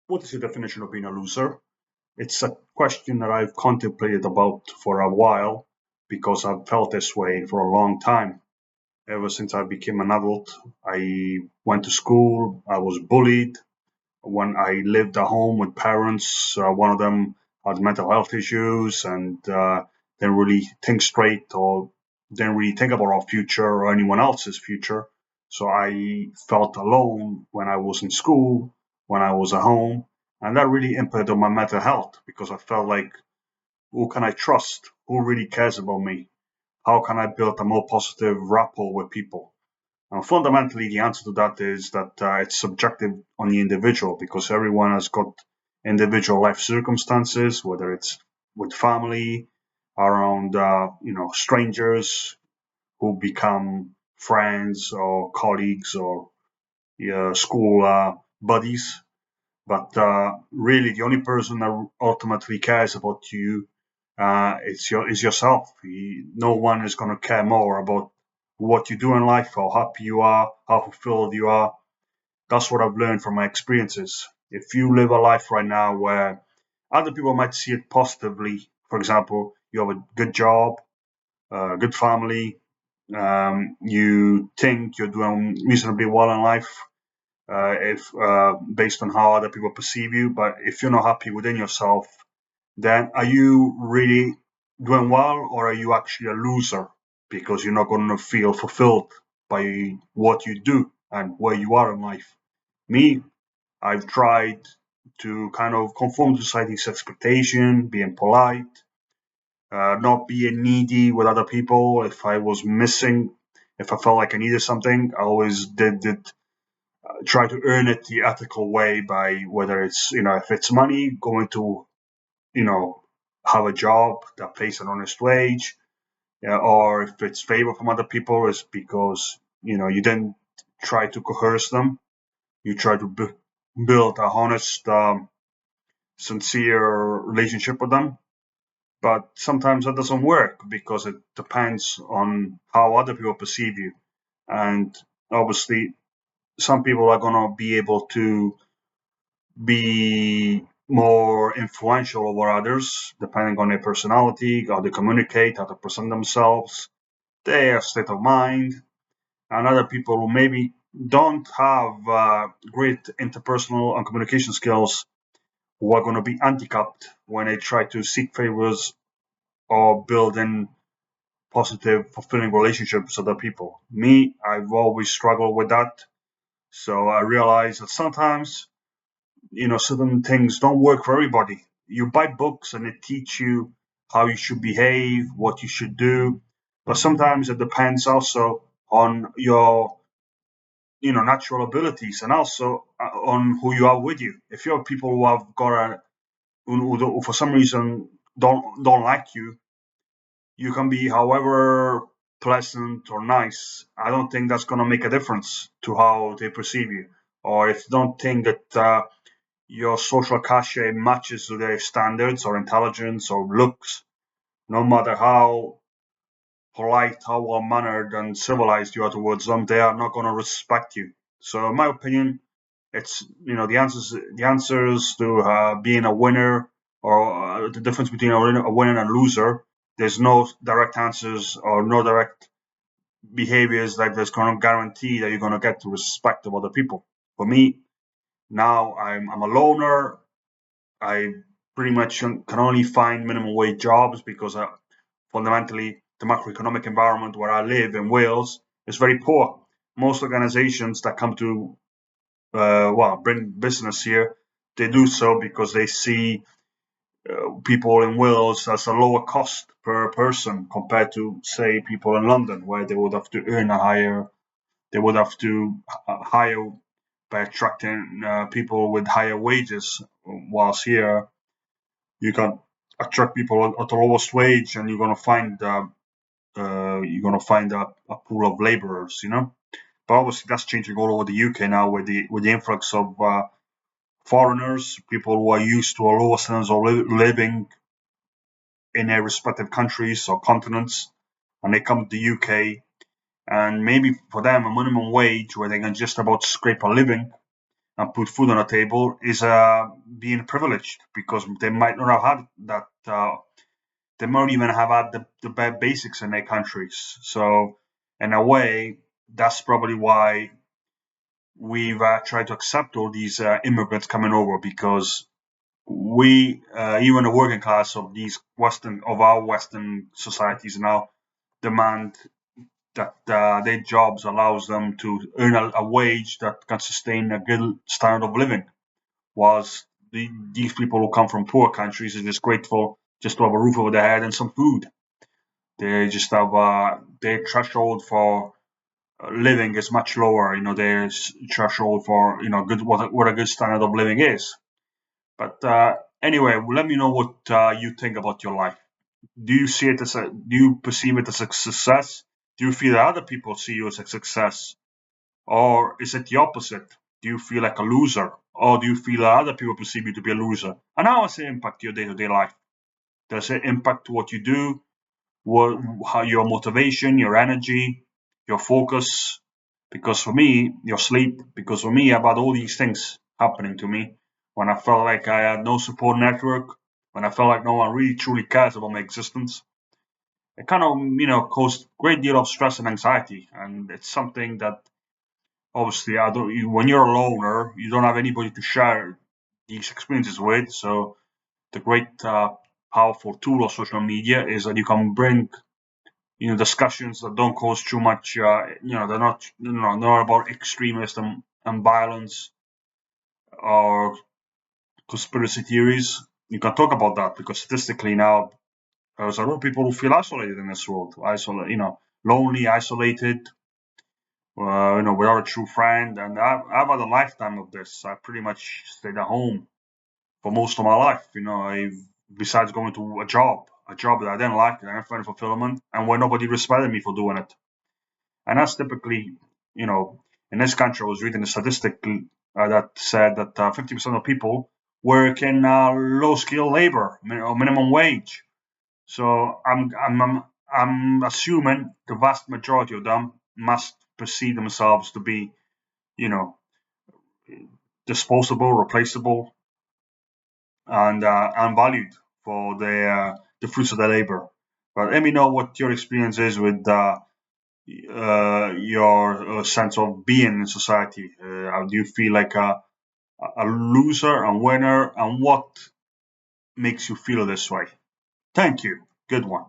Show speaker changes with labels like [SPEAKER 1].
[SPEAKER 1] What is the definition of being a loser? It's a question that I've contemplated about for a while because I've felt this way for a long time. Ever since I became an adult, I went to school, I was bullied. When I lived at home with parents, one of them had mental health issues and didn't really think straight or didn't really think about our future or anyone else's future. So I felt alone when I was in school, when I was at home, and that really impacted on my mental health because I felt like, who can I trust? Who really cares about me? How can I build a more positive rapport with people? Fundamentally, the answer to that is that it's subjective on the individual because everyone has got individual life circumstances, whether it's with family, around strangers who become friends or colleagues or school buddies. But really, the only person that ultimately cares about you is yourself. No one is going to care more about what you do in life, how happy you are, how fulfilled you are. That's what I've learned from my experiences. If you live a life right now where other people might see it positively, for example, you have a good job, a good family, you think you're doing reasonably well in life, if based on how other people perceive you. But if you're not happy within yourself, then are you really doing well, or are you actually a loser because you're not going to feel fulfilled by what you do and where you are in life? Me, I've tried to kind of conform to society's expectation, being polite, not being needy with other people. If I was missing, if I felt like I needed something, I always did it, try to earn it the ethical way by whether it's, if it's money, going to, you know, have a job that pays an honest wage, or if it's favor from other people, is because, you didn't try to coerce them. You try to build a honest, sincere relationship with them. But sometimes that doesn't work because it depends on how other people perceive you. And obviously, some people are going to be able to be more influential over others, depending on their personality, how they communicate, how they present themselves, their state of mind, and other people who maybe don't have great interpersonal and communication skills, who are going to be handicapped when they try to seek favors or build in positive, fulfilling relationships with other people. Me, I've always struggled with that. So I realize that sometimes, certain things don't work for everybody. You buy books and they teach you how you should behave, what you should do, but sometimes it depends also on your, natural abilities, and also on who you are with you. If you have people who have got who for some reason don't like you, you can be however pleasant or nice. I don't think that's going to make a difference to how they perceive you. Or if you don't think that your social cachet matches to their standards or intelligence or looks, no matter how polite, how well mannered and civilized you are towards them, they are not going to respect you. So, in my opinion, it's, the answers to being a winner, or the difference between a winner and a loser. There's no direct answers or no direct behaviors that there's going to guarantee that you're going to get the respect of other people. For me, now I'm a loner. I pretty much can only find minimum wage jobs because fundamentally the macroeconomic environment where I live in Wales is very poor. Most organizations that come to bring business here, they do so because they see people in Wales as a lower cost per person compared to, say, people in London, where they would have to earn a higher, they would have to hire by attracting people with higher wages, whilst here you can attract people at the lowest wage, and you're gonna find a pool of laborers, But obviously, that's changing all over the UK now with the influx of foreigners, people who are used to a lower standards of living in their respective countries or continents, and they come to the UK, and maybe for them a minimum wage where they can just about scrape a living and put food on the table is being privileged, because they might not have had that. They might even have had the basics in their countries. So, in a way, that's probably why we've tried to accept all these immigrants coming over, because we, even the working class of our Western societies now, demand that their jobs allows them to earn a wage that can sustain a good standard of living, whilst these people who come from poor countries are just grateful just to have a roof over their head and some food. They just have their threshold for living is much lower. Their threshold for good what a good standard of living is. But anyway, let me know what you think about your life. Do you see it as do you perceive it as a success? Do you feel that other people see you as a success? Or is it the opposite? Do you feel like a loser? Or do you feel that other people perceive you to be a loser? And how does it impact your day to day life? Does it impact what you do, how your motivation, your energy, your focus? Because for me, your sleep, because for me, about all these things happening to me, when I felt like I had no support network, when I felt like no one really truly cares about my existence, it kind of, caused a great deal of stress and anxiety. And it's something that obviously when you're a loner, you don't have anybody to share these experiences with. So the great, powerful tool of social media is that you can bring discussions that don't cause too much. They're not not about extremism and violence or conspiracy theories. You can talk about that because statistically now there's a lot of people who feel isolated in this world, lonely, isolated, without a true friend. And I've had a lifetime of this. I pretty much stayed at home for most of my life. Besides going to a job that I didn't like, that I didn't find fulfillment, and where nobody respected me for doing it. And that's typically, in this country, I was reading a statistic that said that 50% of people work in low skill labor or minimum wage. So I'm assuming the vast majority of them must perceive themselves to be, you know, disposable, replaceable, and unvalued for the fruits of their labor. But let me know what your experience is with your sense of being in society. How do you feel like a loser, a winner, and what makes you feel this way? Thank you. Good one.